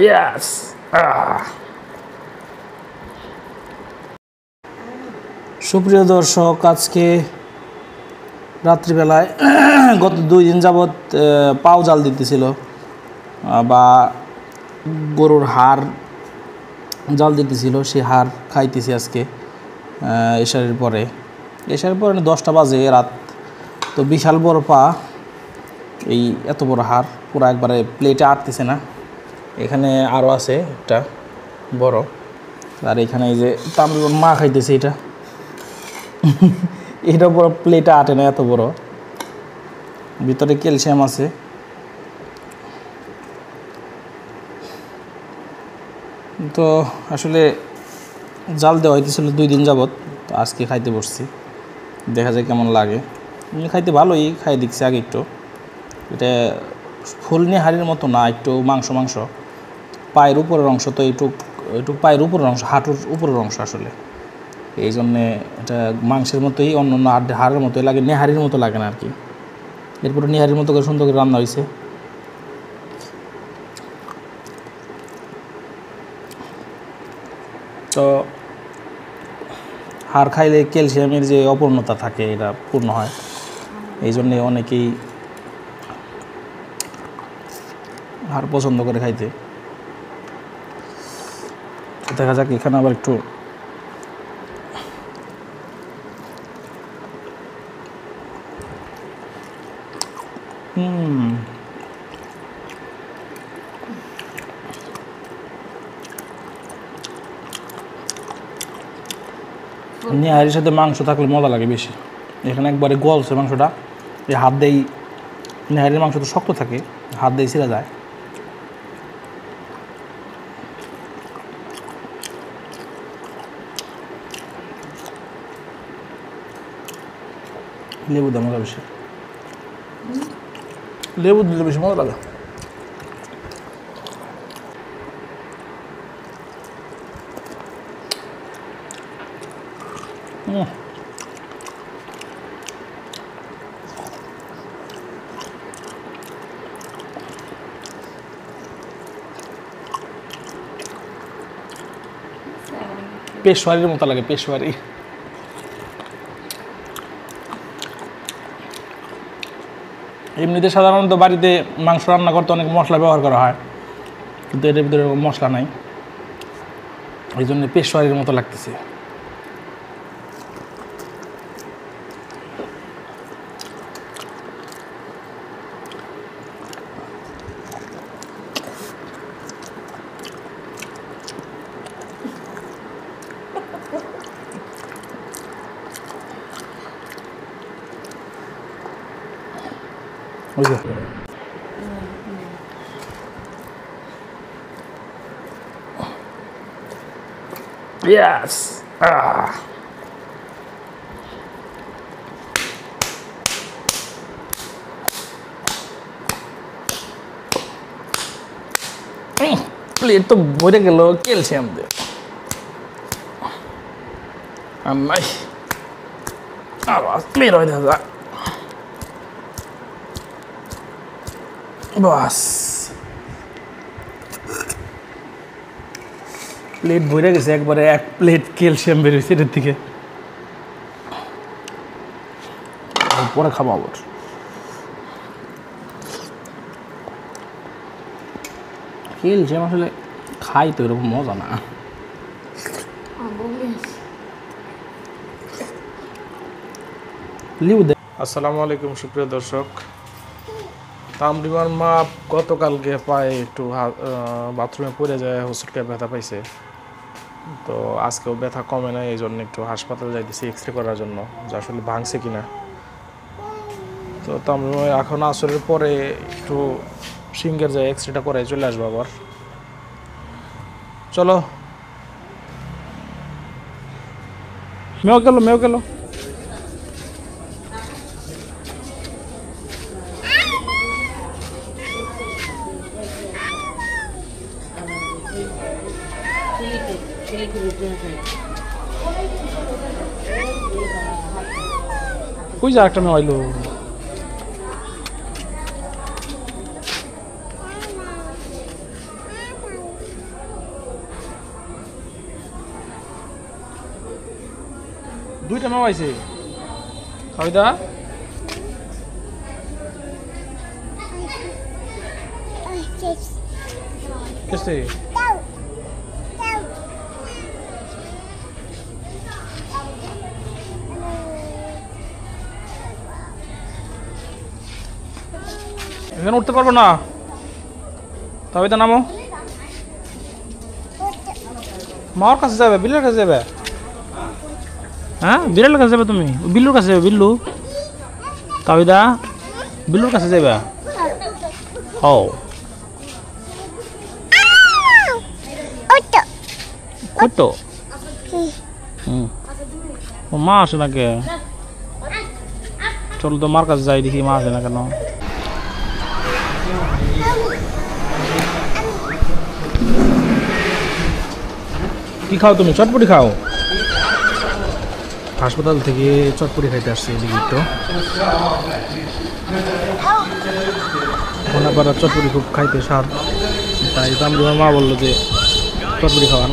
Yes. সুপ্রিয় দর্শক, আজকে রাত্রিবেলায় গত 2 দিন যাবৎ পাও জাল দিতেছিল বা গরুর হাড় জাল দিতেছিল, সেই হাড় খাইতেছি আজকে এশারের পরে 10টা বাজে রাত। তো বিশাল বড় পা, এই এত বড় হাড় পুরো একবারে প্লেটে আটতেছে না। এখানে আরও আছে একটা বড়, আর এখানে এই যে তামরিবন মা খাইতেছে, এটা বড় প্লেটে আটে না, এত বড়। ভিতরে ক্যালসিয়াম আছে। তো আসলে জাল দেওয়া হইতেছিল 2 দিন যাবৎ, তো আজকে খাইতে বসছি, দেখা যায় কেমন লাগে। খাইতে ভালোই, খাই দেখছি আগে একটু। এটা ফুল নেহারির মতো না, একটু মাংস মাংস। পায়ের উপরের অংশ তো একটু পায়ের উপরের অংশ, হাঁটুর উপরের অংশ আসলে, এই জন্যে এটা মাংসের মতোই, অন্য অন্য হাড়ের মতোই লাগে, নেহারির মতো লাগে না আর কি। এরপরে নেহারির মতো করে সুন্দর করে রান্না হয়েছে। তো হাড় খাইলে ক্যালসিয়ামের যে অপূর্ণতা থাকে, এটা পূর্ণ হয়, এই জন্যে অনেকেই হাড় পছন্দ করে খাইতে। দেখা যাক, এখানে আবার একটু নেহারির সাথে মাংস থাকলে মজা লাগে বেশি। এখানে একবারে গলছে মাংসটা, এই হাত দেই, নেহারির মাংস তো শক্ত থাকে, হাত দিয়ে ছিঁড়া যায়। লেবু দেওয়া মজা বেশি, লেবু দিলে বেশি মজা লাগে। পেশওয়ারির মতো লাগে, পেশওয়ারি। এমনিতে সাধারণত বাড়িতে মাংস রান্না করতে অনেক মশলা ব্যবহার করা হয়, কিন্তু এটার ভিতরে মশলা নাই, এই জন্য পেশওয়ারির মতো লাগতেছে। বুঝলে, ইয়েস। প্লেট তো ভরে গেল ক্যালসিয়াম দিয়ে, আর নাই আবার প্লেট হয়ে দেখা যায়। বাস, প্লেট ভরে গেছে একবারে, 1 প্লেট ক্যালসিয়াম বেরোচ্ছে এটার থেকে। পরে খাবো আবার। ক্যালসিয়াম আসলে খাই তো এরকম মজা না। আসসালামু আলাইকুম সুপ্রিয় দর্শক। তামরিমার মা গতকালকে পায়ে একটু বাথরুমে পড়ে যায়, হোঁচটকায় ব্যথা পাইছে। তো আজকেও ব্যথা কমে না, এই জন্য একটু হাসপাতালে যাইতেছি এক্স রে করার জন্য, যে আসলে ভাঙছে কিনা। তো তামরিমা এখন আসরের পরে একটু সিঙ্গের যায় এক্স রেটা করে চলে আসবো আবার। চলো, মেও গেল। ওই যে একটা মেয়ে আইলো। দুইটা মামা আইছে তাবিদা কেসে এখানে উঠতে পারবো না তাবিদা নামো মার কাছে যাবে বিলের কাছে যাবে হ্যাঁ বিড়ালের কাছে যাবে তুমি বিল্লুর কাছে যাবে বিল্লু তাবিদা বিল্লুর কাছে যাবে ও কত ও মা আসে না কে চলো তো মার কাছে যাই দেখি মা আসে না কেন কি খাও তুমি চটপটি খাও হাসপাতাল থেকে চটপটি খাইতে আসছে এদিকে তো কোনাপাড়ার চটপটি খুব খাইতে স্বাদ তাই তো আমার মা বললো যে চটপটি খাওয়ান